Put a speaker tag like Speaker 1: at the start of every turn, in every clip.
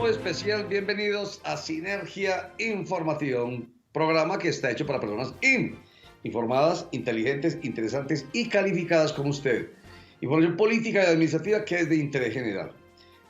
Speaker 1: muy especial. Bienvenidos a Sinergia Informativa, un programa que está hecho para personas informadas, inteligentes, interesantes y calificadas como usted. Información política y administrativa que es de interés general.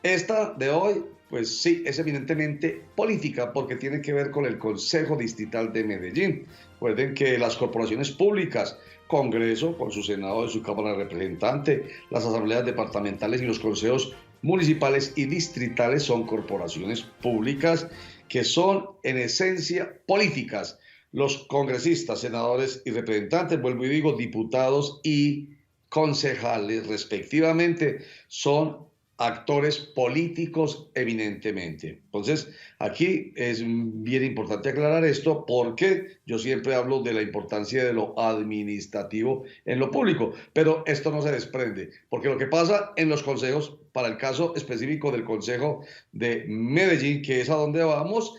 Speaker 1: Esta de hoy, pues sí, es eminentemente política porque tiene que ver con el Consejo Distrital de Medellín. Recuerden que las corporaciones públicas, Congreso, con su Senado y su Cámara de Representantes, las asambleas departamentales y los consejos municipales y distritales son corporaciones públicas que son en esencia políticas. Los congresistas, senadores y representantes, vuelvo y digo, diputados y concejales respectivamente, son actores políticos eminentemente. Entonces, aquí es bien importante aclarar esto porque yo siempre hablo de la importancia de lo administrativo en lo público, pero esto no se desprende, porque lo que pasa en los consejos, para el caso específico del Consejo de Medellín, que es a donde vamos,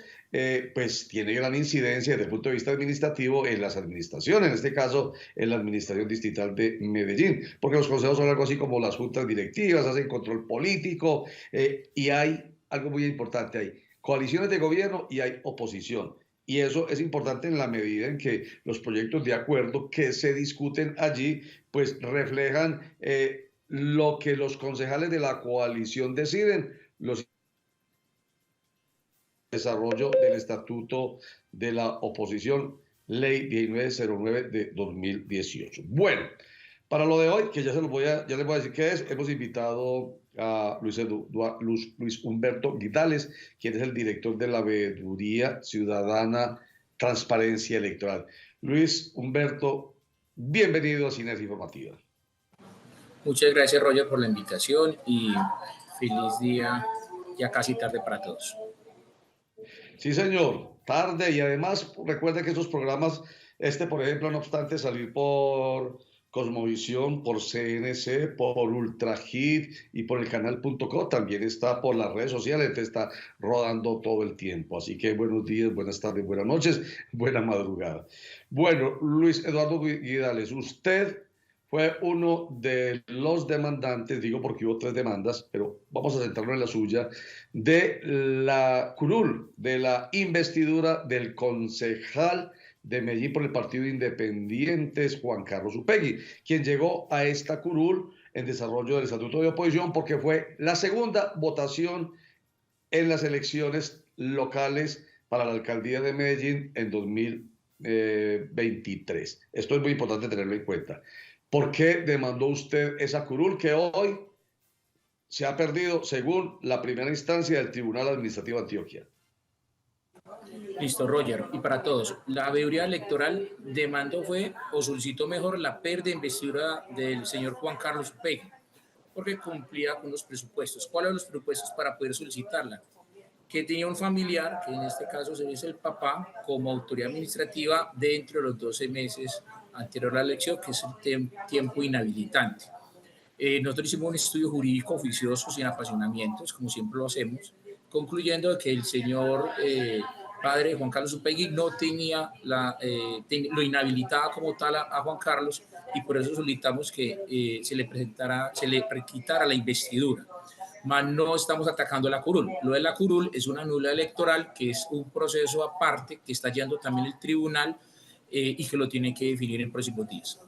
Speaker 1: pues tiene gran incidencia desde el punto de vista administrativo en las administraciones, en este caso en la administración distrital de Medellín, porque los consejos son algo así como las juntas directivas, hacen control político y hay algo muy importante, hay coaliciones de gobierno y hay oposición. Y eso es importante en la medida en que los proyectos de acuerdo que se discuten allí, pues reflejan lo que los concejales de la coalición deciden, los desarrollo del Estatuto de la Oposición, Ley 1909 de 2018. Bueno, para lo de hoy, que ya les voy a decir qué es, hemos invitado a Luis Humberto Guidales, quien es el director de la Veeduría Ciudadana Transparencia Electoral. Luis Humberto, bienvenido a Sinergia Informativa.
Speaker 2: Muchas gracias, Roger, por la invitación y feliz día, ya casi tarde para todos.
Speaker 1: Sí, señor, tarde y además recuerde que esos programas, por ejemplo, no obstante salir por Cosmovisión, por CNC, por Ultrahit y por el canal.co, también está por las redes sociales, te está rodando todo el tiempo. Así que buenos días, buenas tardes, buenas noches, buena madrugada. Bueno, Luis Eduardo Guidales, usted fue uno de los demandantes, digo porque hubo 3 demandas, pero vamos a centrarnos en la suya, de la curul, de la investidura del concejal de Medellín por el Partido Independientes, Juan Carlos Upegui, quien llegó a esta curul en desarrollo del Estatuto de Oposición porque fue la segunda votación en las elecciones locales para la alcaldía de Medellín en 2023. Esto es muy importante tenerlo en cuenta. ¿Por qué demandó usted esa curul que hoy se ha perdido según la primera instancia del Tribunal Administrativo de Antioquia?
Speaker 2: Listo, Roger. Y para todos, la veeduría electoral demandó o solicitó mejor la pérdida de investidura del señor Juan Carlos Upegui, porque cumplía con los presupuestos. ¿Cuáles son los presupuestos para poder solicitarla? Que tenía un familiar, que en este caso se dice el papá, como autoridad administrativa dentro de los 12 meses anterior a la elección, que es el tiempo inhabilitante. Nosotros hicimos un estudio jurídico oficioso sin apasionamientos, como siempre lo hacemos, concluyendo que el señor padre Juan Carlos Upegui no tenía lo inhabilitaba como tal a Juan Carlos, y por eso solicitamos que se le quitara la investidura. Mas no estamos atacando la curul. Lo de la curul es una nula electoral, que es un proceso aparte que está yendo también el tribunal y que lo tiene que definir en próximos días.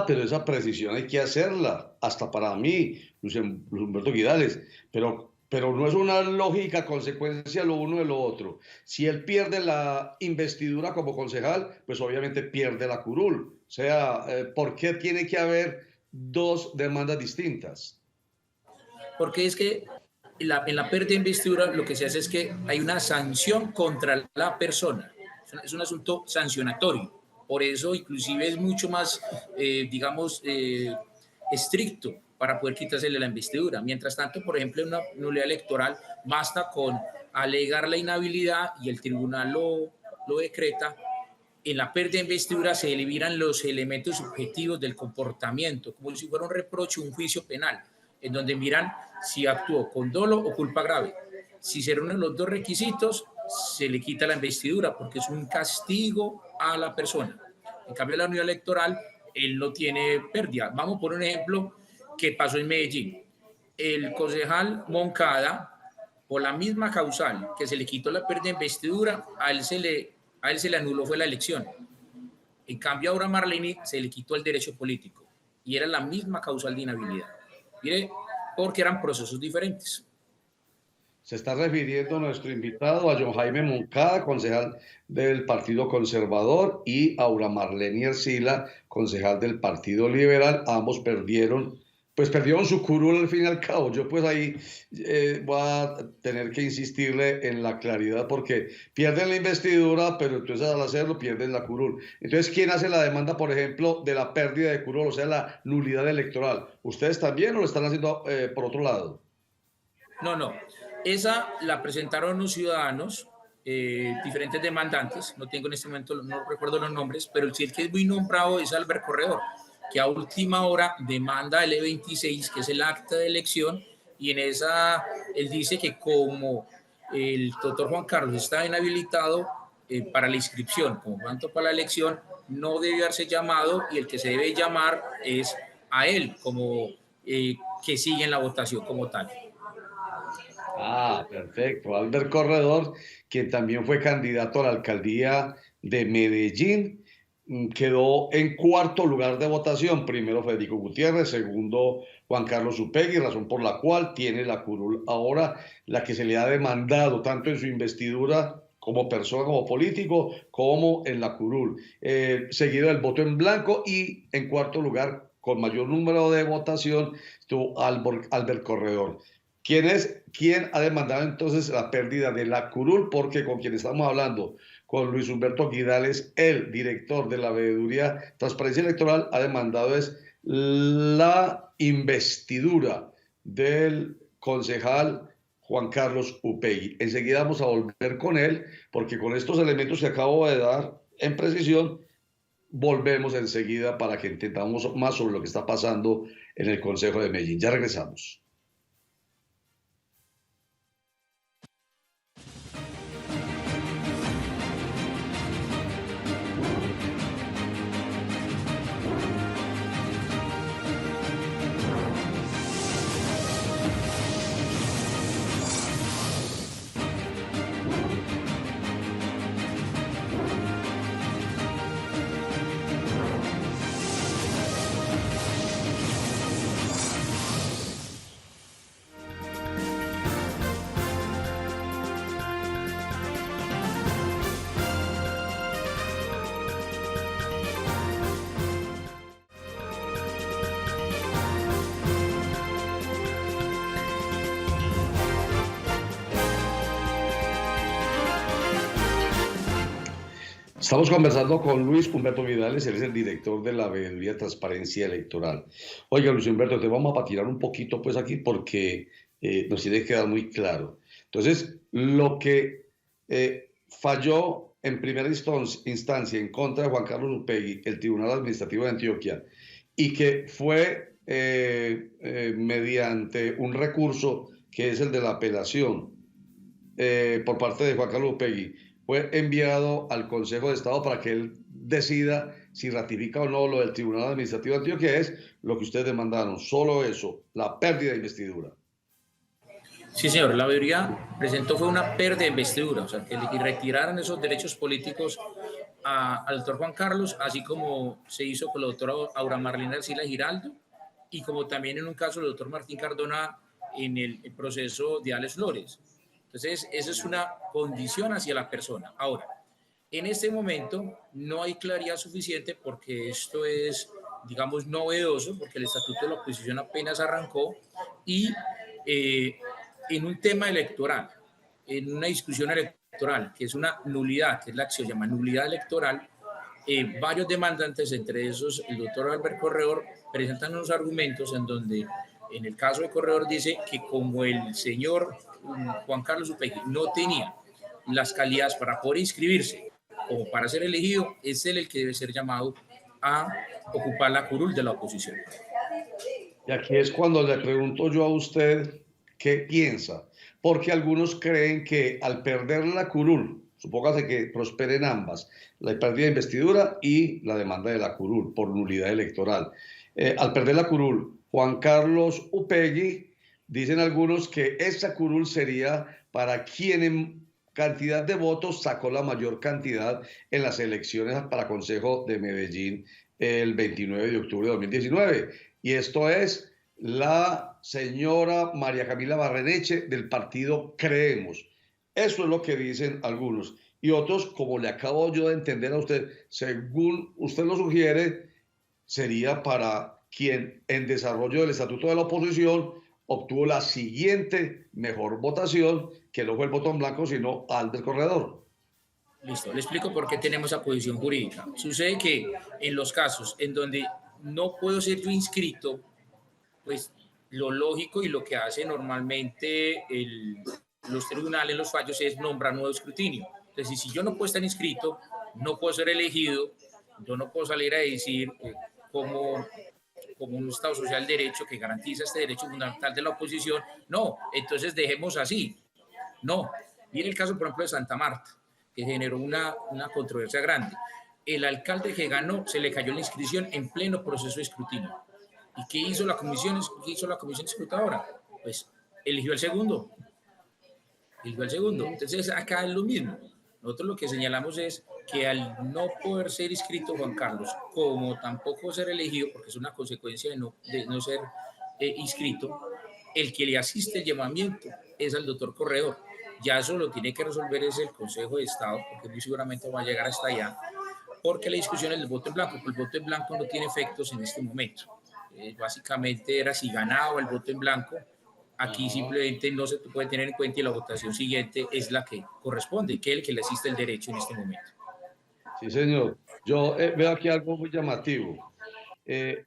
Speaker 1: Pero esa precisión hay que hacerla, hasta para mí, Luis Humberto Guidales, pero no es una lógica consecuencia lo uno de lo otro. Si él pierde la investidura como concejal, pues obviamente pierde la curul. O sea, ¿por qué tiene que haber 2 demandas distintas?
Speaker 2: Porque es que en la pérdida de investidura lo que se hace es que hay una sanción contra la persona. Es un asunto sancionatorio. Por eso inclusive es mucho más, estricto para poder quitársele la investidura. Mientras tanto, por ejemplo, en una nulidad electoral basta con alegar la inhabilidad y el tribunal lo decreta. En la pérdida de investidura se eliminan los elementos subjetivos del comportamiento, como si fuera un reproche, un juicio penal, en donde miran si actuó con dolo o culpa grave. Si se reúnen los 2 requisitos, se le quita la investidura porque es un castigo a la persona. En cambio, la unidad electoral, él no tiene pérdida. Vamos por un ejemplo que pasó en Medellín. El concejal Moncada por la misma causal que se le quitó la pérdida de investidura, a él se le anuló fue la elección. En cambio, a Aura Marleni se le quitó el derecho político y era la misma causal de inhabilidad. Mire, porque eran procesos diferentes.
Speaker 1: Se está refiriendo nuestro invitado a John Jaime Moncada, concejal del Partido Conservador, y Aura Marleni Ercila, concejal del Partido Liberal. Ambos perdieron su curul al fin y al cabo. Yo pues ahí voy a tener que insistirle en la claridad porque pierden la investidura, pero entonces al hacerlo pierden la curul. Entonces, ¿quién hace la demanda, por ejemplo, de la pérdida de curul, o sea, la nulidad electoral? ¿Ustedes también o lo están haciendo por otro lado?
Speaker 2: No. Esa la presentaron los ciudadanos, diferentes demandantes. No tengo en este momento, no recuerdo los nombres, pero el que es muy nombrado es Albert Corredor, que a última hora demanda el E26, que es el acta de elección, y en esa él dice que como el doctor Juan Carlos está inhabilitado para la inscripción, como tanto para la elección, no debe haberse llamado y el que se debe llamar es a él, como que sigue en la votación como tal.
Speaker 1: Ah, perfecto. Albert Corredor, quien también fue candidato a la alcaldía de Medellín, quedó en cuarto lugar de votación. Primero Federico Gutiérrez, segundo Juan Carlos Upegui, razón por la cual tiene la curul ahora, la que se le ha demandado tanto en su investidura como persona, como político, como en la curul. Seguido del voto en blanco y en cuarto lugar, con mayor número de votación, estuvo Albert Corredor. ¿Quién ha demandado entonces la pérdida de la curul? Porque con quien estamos hablando, con Luis Humberto Guidales, el director de la Veeduría Transparencia Electoral, ha demandado es la investidura del concejal Juan Carlos Upegui. Enseguida vamos a volver con él, porque con estos elementos que acabo de dar en precisión, volvemos enseguida para que entendamos más sobre lo que está pasando en el Consejo de Medellín. Ya regresamos. Estamos conversando con Luis Humberto Vidales, él es el director de la Veeduría de Transparencia Electoral. Oiga, Luis Humberto, te vamos a patinar un poquito pues aquí porque nos tiene que quedar muy claro. Entonces, lo que falló en primera instancia en contra de Juan Carlos Upegui, el Tribunal Administrativo de Antioquia, y que fue mediante un recurso que es el de la apelación por parte de Juan Carlos Upegui, fue enviado al Consejo de Estado para que él decida si ratifica o no lo del Tribunal Administrativo de Antioquia, es lo que ustedes demandaron, solo eso, la pérdida de investidura.
Speaker 2: Sí, señor, la veeduría presentó fue una pérdida de investidura, o sea, que le retiraran esos derechos políticos al doctor Juan Carlos, así como se hizo con la doctora Aura Marleni Ercila Giraldo, y como también en un caso del doctor Martín Cardona en el proceso de Alex Flores. Entonces, esa es una condición hacia la persona. Ahora, en este momento no hay claridad suficiente porque esto es, digamos, novedoso, porque el estatuto de la oposición apenas arrancó y en un tema electoral, en una discusión electoral, que es una nulidad, que es la que se llama nulidad electoral, varios demandantes, entre esos el doctor Albert Corredor, presentan unos argumentos en donde, en el caso de Corredor, dice que como el señor Juan Carlos Upegui no tenía las calidades para poder inscribirse o para ser elegido, es él el que debe ser llamado a ocupar la curul de la oposición.
Speaker 1: Y aquí es cuando le pregunto yo a usted qué piensa, porque algunos creen que al perder la curul, supóngase que prosperen ambas, la pérdida de investidura y la demanda de la curul por nulidad electoral. Al perder la curul, Juan Carlos Upegui dicen algunos que esa curul sería para quien en cantidad de votos sacó la mayor cantidad en las elecciones para Consejo de Medellín el 29 de octubre de 2019. Y esto es la señora María Camila Barreneche del partido Creemos. Eso es lo que dicen algunos. Y otros, como le acabo yo de entender a usted, según usted lo sugiere, sería para quien en desarrollo del estatuto de la oposición obtuvo la siguiente mejor votación, que no fue el botón blanco, sino al del corredor.
Speaker 2: Listo, le explico por qué tenemos esa posición jurídica. Sucede que en los casos en donde no puedo ser yo inscrito, pues lo lógico y lo que hace normalmente los tribunales, los fallos, es nombrar nuevo escrutinio. Entonces, si yo no puedo estar inscrito, no puedo ser elegido, yo no puedo salir a decir como, como un Estado social de derecho que garantiza este derecho fundamental de la oposición, no, entonces dejemos así. No, mire el caso, por ejemplo, de Santa Marta, que generó una controversia grande. El alcalde que ganó se le cayó la inscripción en pleno proceso de escrutinio. ¿Y qué hizo la comisión? ¿Qué hizo la comisión escrutadora? Pues eligió el segundo. Eligió el segundo. Entonces acá es lo mismo. Nosotros lo que señalamos es que al no poder ser inscrito Juan Carlos, como tampoco ser elegido, porque es una consecuencia de no ser inscrito, el que le asiste el llamamiento es al doctor Corredor. Ya eso lo tiene que resolver es el Consejo de Estado, porque muy seguramente va a llegar hasta allá, porque la discusión es del voto en blanco, porque el voto en blanco no tiene efectos en este momento. Básicamente era si ganaba el voto en blanco. Aquí simplemente no se puede tener en cuenta y la votación siguiente es la que corresponde, que es el que le asiste el derecho en este momento.
Speaker 1: Sí, señor. Yo veo aquí algo muy llamativo.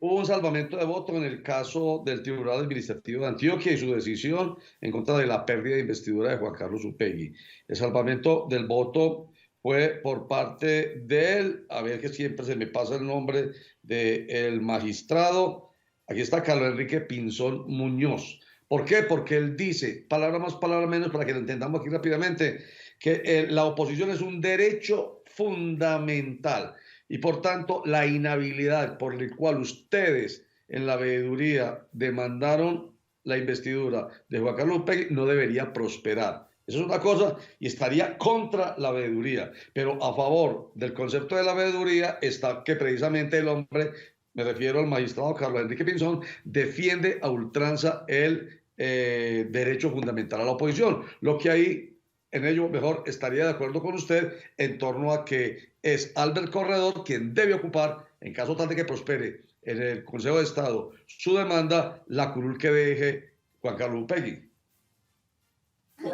Speaker 1: Hubo un salvamento de voto en el caso del Tribunal Administrativo de Antioquia y su decisión en contra de la pérdida de investidura de Juan Carlos Upegui. El salvamento del voto fue por parte del, a ver que siempre se me pasa el nombre, del magistrado, aquí está Carlos Enrique Pinzón Muñoz. ¿Por qué? Porque él dice, palabra más, palabra menos, para que lo entendamos aquí rápidamente, que la oposición es un derecho fundamental y por tanto la inhabilidad por la cual ustedes en la veeduría demandaron la investidura de Juan Carlos Upegui no debería prosperar. Eso es una cosa y estaría contra la veeduría, pero a favor del concepto de la veeduría está que precisamente el hombre, me refiero al magistrado Carlos Enrique Pinzón, defiende a ultranza el derecho fundamental a la oposición, lo que ahí en ello mejor estaría de acuerdo con usted en torno a que es Albert Corredor quien debe ocupar, en caso tal de que prospere en el Consejo de Estado su demanda, la curul que deje Juan Carlos Upegui.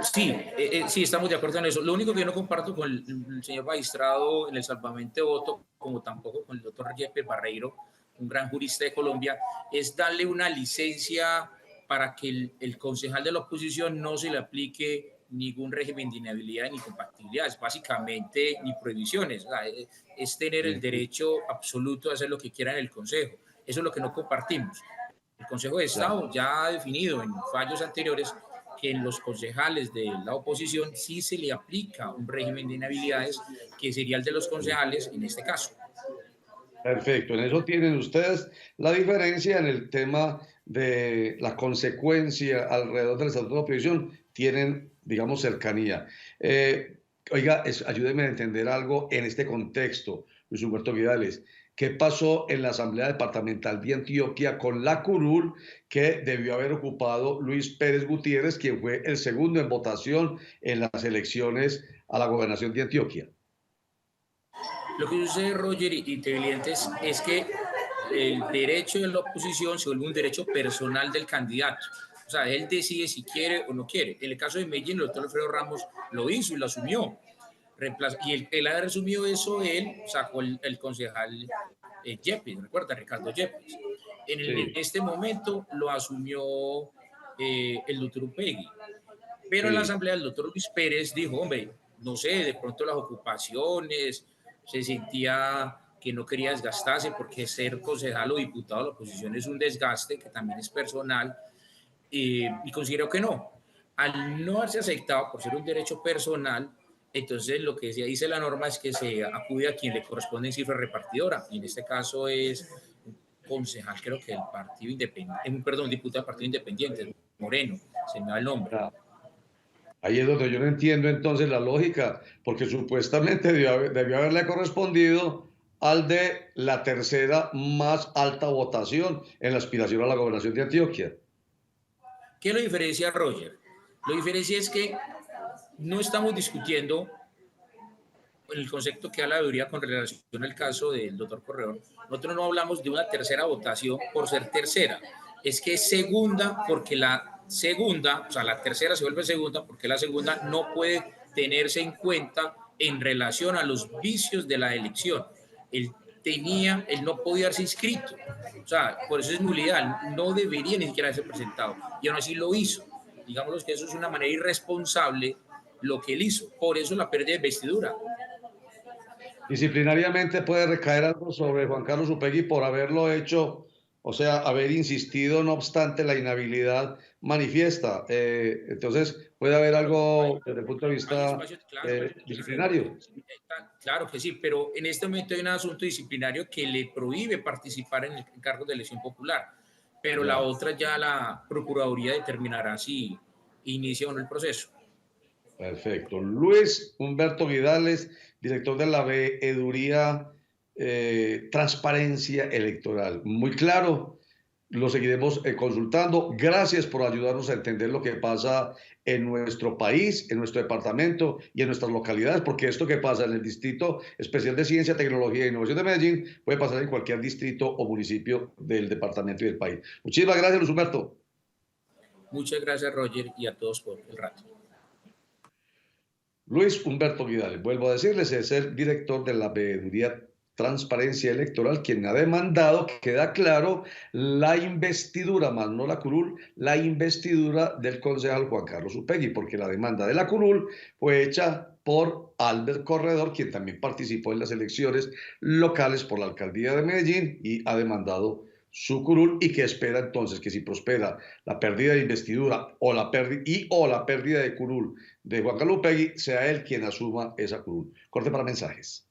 Speaker 2: Sí, sí, estamos de acuerdo en eso. Lo único que yo no comparto con el señor magistrado en el salvamento de voto, como tampoco con el doctor Yepes Barreiro, un gran jurista de Colombia, es darle una licencia para que el concejal de la oposición no se le aplique ningún régimen de inhabilidad ni compatibilidades, básicamente ni prohibiciones. O sea, es tener el derecho absoluto a hacer lo que quiera en el consejo. Eso es lo que no compartimos. El Consejo de Estado ya ha definido en fallos anteriores que en los concejales de la oposición sí se le aplica un régimen de inhabilidades que sería el de los concejales en este caso.
Speaker 1: Perfecto, en eso tienen ustedes la diferencia en el tema de la consecuencia alrededor del estatuto de oposición, tienen, digamos, cercanía. Oiga, ayúdeme a entender algo en este contexto, Luis Humberto Vidales. ¿Qué pasó en la Asamblea Departamental de Antioquia con la curul que debió haber ocupado Luis Pérez Gutiérrez, quien fue el segundo en votación en las elecciones a la gobernación de Antioquia?
Speaker 2: Lo que sucede, Roger y televidentes, es que el derecho de la oposición se vuelve un derecho personal del candidato. O sea, él decide si quiere o no quiere. En el caso de Medellín, el doctor Alfredo Ramos lo hizo y lo asumió. Y él ha resumido eso, él sacó el concejal Yepes, recuerda, Ricardo Yepes. En
Speaker 1: Sí,
Speaker 2: este momento lo asumió el doctor Upegui. Pero en la
Speaker 1: sí.
Speaker 2: asamblea el doctor Luis Pérez dijo, hombre, no sé, de pronto las ocupaciones, se sentía que no quería desgastarse porque ser concejal o diputado de la oposición es un desgaste que también es personal y considero que no. Al no haberse aceptado por ser un derecho personal, entonces lo que dice la norma es que se acude a quien le corresponde en cifra repartidora, y en este caso es concejal, creo que del Partido Independiente, perdón, diputado del Partido Independiente, Moreno, se me da el nombre.
Speaker 1: Ahí es donde yo no entiendo entonces la lógica, porque supuestamente debió haberle correspondido al de la tercera más alta votación en la aspiración a la gobernación de Antioquia.
Speaker 2: ¿Qué lo diferencia, Roger? Lo diferencia es que no estamos discutiendo el concepto que da la veeduría con relación al caso del doctor Corredor. Nosotros no hablamos de una tercera votación por ser tercera, es que es segunda porque la segunda, o sea, la tercera se vuelve segunda porque la segunda no puede tenerse en cuenta en relación a los vicios de la elección. Él no podía haberse inscrito, o sea, por eso es nulidad, no debería ni siquiera haberse presentado, y aún así lo hizo. Digamos que eso es una manera irresponsable lo que él hizo, por eso la pérdida de investidura.
Speaker 1: Disciplinariamente puede recaer algo sobre Juan Carlos Upegui por haberlo hecho, o sea, haber insistido no obstante la inhabilidad manifiesta. Entonces, puede haber algo desde el punto de vista disciplinario.
Speaker 2: Claro que sí, pero en este momento hay un asunto disciplinario que le prohíbe participar en el cargo de elección popular, pero la otra ya la Procuraduría determinará si inicia o no el proceso.
Speaker 1: Perfecto. Luis Humberto Vidales, director de la Veeduría Transparencia Electoral. Muy claro, lo seguiremos consultando. Gracias por ayudarnos a entender lo que pasa en nuestro país, en nuestro departamento y en nuestras localidades, porque esto que pasa en el Distrito Especial de Ciencia, Tecnología e Innovación de Medellín puede pasar en cualquier distrito o municipio del departamento y del país. Muchísimas gracias, Luis Humberto.
Speaker 2: Muchas gracias, Roger, y a todos por el rato.
Speaker 1: Luis Humberto Vidales, vuelvo a decirles, es el director de la Veeduría Transparencia Electoral, quien ha demandado, queda claro, la investidura, más no la curul, la investidura del concejal Juan Carlos Upegui, porque la demanda de la curul fue hecha por Albert Corredor, quien también participó en las elecciones locales por la alcaldía de Medellín y ha demandado su curul, y que espera entonces que si prospera la pérdida de investidura o la pérdida de curul de Juan Carlos Upegui, sea él quien asuma esa curul. Corte para mensajes.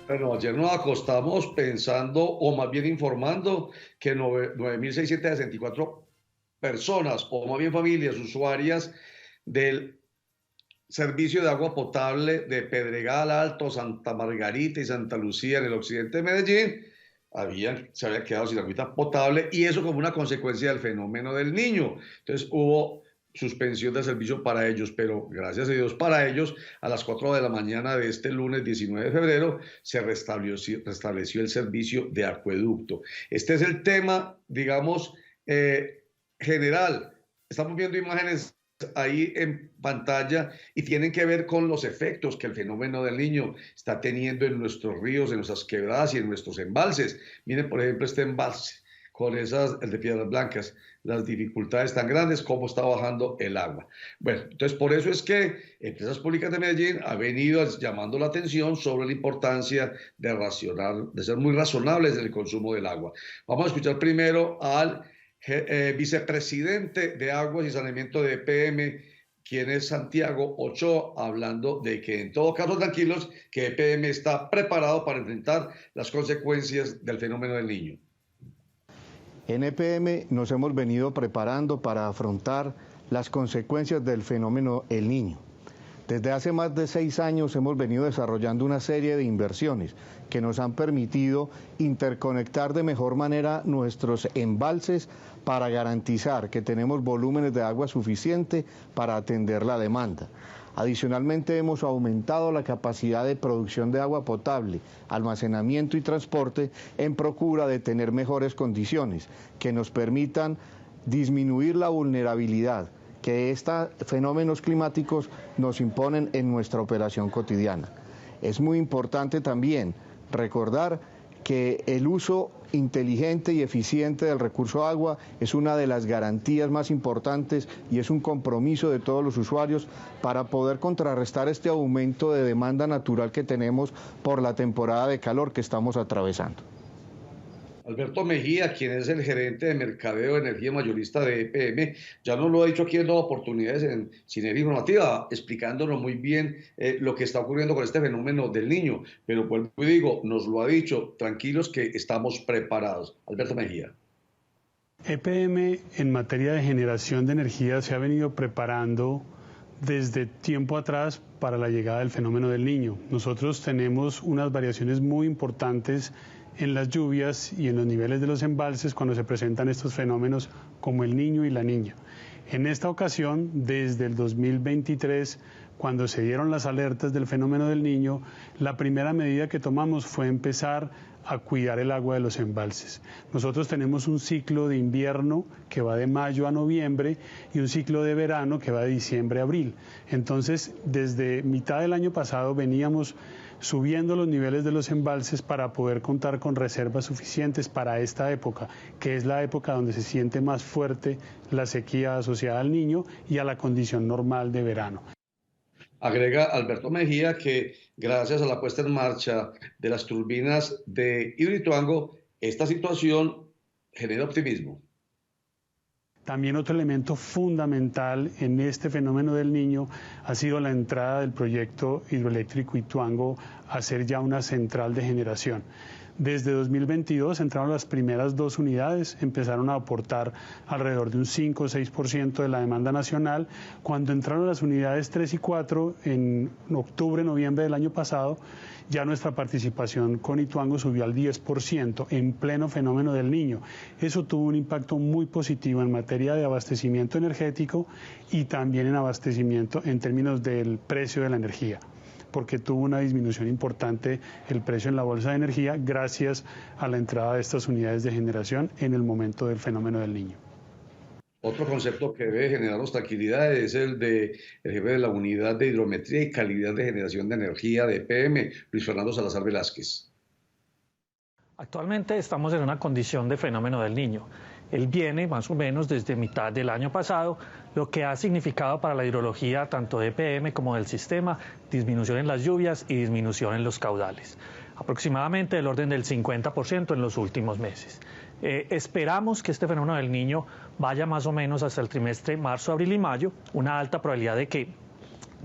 Speaker 1: Bueno, ayer nos acostamos pensando, o más bien informando, que 9.664 personas, o más bien familias usuarias del servicio de agua potable de Pedregal Alto, Santa Margarita y Santa Lucía en el occidente de Medellín, se habían quedado sin agua potable, y eso como una consecuencia del fenómeno del Niño. Entonces hubo suspensión del servicio para ellos, pero gracias a Dios para ellos, a las 4 de la mañana de este lunes 19 de febrero se restableció el servicio de acueducto. Este es el tema, digamos, general. Estamos viendo imágenes ahí en pantalla y tienen que ver con los efectos que el fenómeno del Niño está teniendo en nuestros ríos, en nuestras quebradas y en nuestros embalses. Miren, por ejemplo, este embalse con el de Piedras Blancas, las dificultades tan grandes, cómo está bajando el agua. Bueno, entonces por eso es que Empresas Públicas de Medellín ha venido llamando la atención sobre la importancia de ser muy razonables en el consumo del agua. Vamos a escuchar primero al vicepresidente de Aguas y Saneamiento de EPM, quien es Santiago Ochoa, hablando de que en todo caso tranquilos, que EPM está preparado para enfrentar las consecuencias del fenómeno del Niño.
Speaker 3: En EPM nos hemos venido preparando para afrontar las consecuencias del fenómeno El Niño. Desde hace más de 6 años hemos venido desarrollando una serie de inversiones que nos han permitido interconectar de mejor manera nuestros embalses para garantizar que tenemos volúmenes de agua suficiente para atender la demanda. Adicionalmente hemos aumentado la capacidad de producción de agua potable, almacenamiento y transporte en procura de tener mejores condiciones que nos permitan disminuir la vulnerabilidad que estos fenómenos climáticos nos imponen en nuestra operación cotidiana. Es muy importante también recordar que el uso inteligente y eficiente del recurso agua es una de las garantías más importantes y es un compromiso de todos los usuarios para poder contrarrestar este aumento de demanda natural que tenemos por la temporada de calor que estamos atravesando.
Speaker 1: Alberto Mejía, quien es el gerente de mercadeo de energía mayorista de EPM, ya nos lo ha dicho aquí en dos oportunidades en Sinergia Informativa, explicándonos muy bien lo que está ocurriendo con este fenómeno del Niño. Pero vuelvo y digo, nos lo ha dicho, tranquilos que estamos preparados. Alberto Mejía.
Speaker 4: EPM en materia de generación de energía se ha venido preparando desde tiempo atrás para la llegada del fenómeno del Niño. Nosotros tenemos unas variaciones muy importantes en las lluvias y en los niveles de los embalses cuando se presentan estos fenómenos como el Niño y la Niña. En esta ocasión, desde el 2023, cuando se dieron las alertas del fenómeno del Niño, la primera medida que tomamos fue empezar a cuidar el agua de los embalses. Nosotros tenemos un ciclo de invierno que va de mayo a noviembre y un ciclo de verano que va de diciembre a abril. Entonces, desde mitad del año pasado veníamos subiendo los niveles de los embalses para poder contar con reservas suficientes para esta época, que es la época donde se siente más fuerte la sequía asociada al Niño y a la condición normal de verano.
Speaker 1: Agrega Alberto Mejía que gracias a la puesta en marcha de las turbinas de Hidroituango, esta situación genera optimismo.
Speaker 4: También otro elemento fundamental en este fenómeno del Niño ha sido la entrada del proyecto hidroeléctrico Ituango a ser ya una central de generación. Desde 2022 entraron las primeras 2 unidades, empezaron a aportar alrededor de un 5 o 6% de la demanda nacional. Cuando entraron las unidades 3 y 4 en octubre, noviembre del año pasado, ya nuestra participación con Ituango subió al 10% en pleno fenómeno del Niño. Eso tuvo un impacto muy positivo en materia de abastecimiento energético y también en abastecimiento en términos del precio de la energía, porque tuvo una disminución importante el precio en la bolsa de energía gracias a la entrada de estas unidades de generación en el momento del fenómeno del Niño.
Speaker 1: Otro concepto que debe generarnos tranquilidad es el de el jefe de la Unidad de Hidrometría y Calidad de Generación de Energía de EPM, Luis Fernando Salazar Velázquez.
Speaker 5: Actualmente estamos en una condición de fenómeno del Niño. Él viene más o menos desde mitad del año pasado, lo que ha significado para la hidrología tanto de EPM como del sistema disminución en las lluvias y disminución en los caudales, aproximadamente del orden del 50% en los últimos meses. Esperamos que este fenómeno del Niño vaya más o menos hasta el trimestre marzo, abril y mayo, una alta probabilidad de que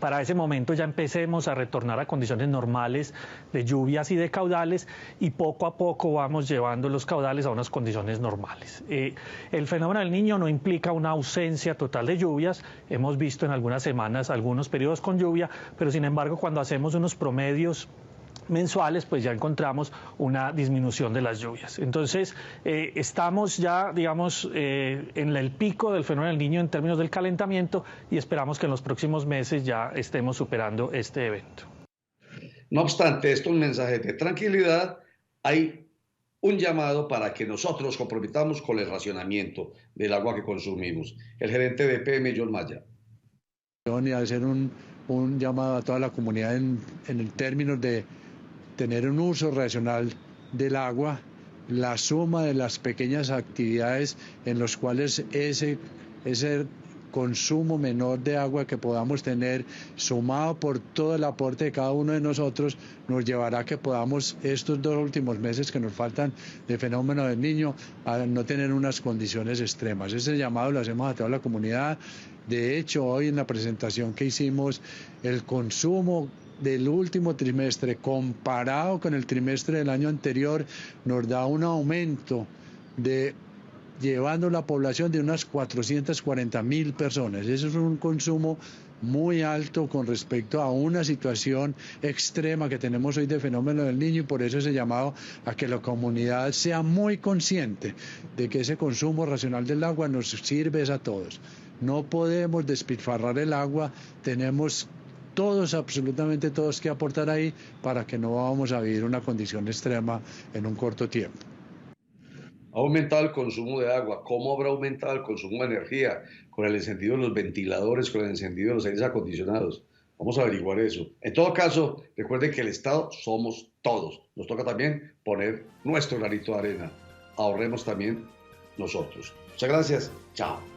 Speaker 5: para ese momento ya empecemos a retornar a condiciones normales de lluvias y de caudales y poco a poco vamos llevando los caudales a unas condiciones normales. El fenómeno del Niño no implica una ausencia total de lluvias, hemos visto en algunas semanas algunos periodos con lluvia, pero sin embargo cuando hacemos unos promedios mensuales, pues ya encontramos una disminución de las lluvias. Entonces, estamos ya, digamos, en el pico del fenómeno del Niño en términos del calentamiento y esperamos que en los próximos meses ya estemos superando este evento.
Speaker 1: No obstante estos mensajes de tranquilidad, hay un llamado para que nosotros nos comprometamos con el racionamiento del agua que consumimos. El gerente de EPM, John Maya.
Speaker 6: Y hacer un llamado a toda la comunidad en el término de tener un uso racional del agua, la suma de las pequeñas actividades en las cuales ese consumo menor de agua que podamos tener, sumado por todo el aporte de cada uno de nosotros, nos llevará a que podamos estos 2 últimos meses que nos faltan de fenómeno del Niño a no tener unas condiciones extremas. Ese llamado lo hacemos a toda la comunidad. De hecho, hoy en la presentación que hicimos, el consumo del último trimestre comparado con el trimestre del año anterior nos da un aumento de llevando la población de unas 440.000 personas. Eso es un consumo muy alto con respecto a una situación extrema que tenemos hoy de fenómeno del Niño, y por eso ese llamado a que la comunidad sea muy consciente de que ese consumo racional del agua nos sirve a todos. No podemos despilfarrar el agua, tenemos todos, absolutamente todos, que aportar ahí para que no vamos a vivir una condición extrema en un corto tiempo.
Speaker 1: Ha aumentado el consumo de agua. ¿Cómo habrá aumentado el consumo de energía? Con el encendido de los ventiladores, con el encendido de los aires acondicionados. Vamos a averiguar eso. En todo caso, recuerden que el Estado somos todos. Nos toca también poner nuestro granito de arena. Ahorremos también nosotros. Muchas gracias. Chao.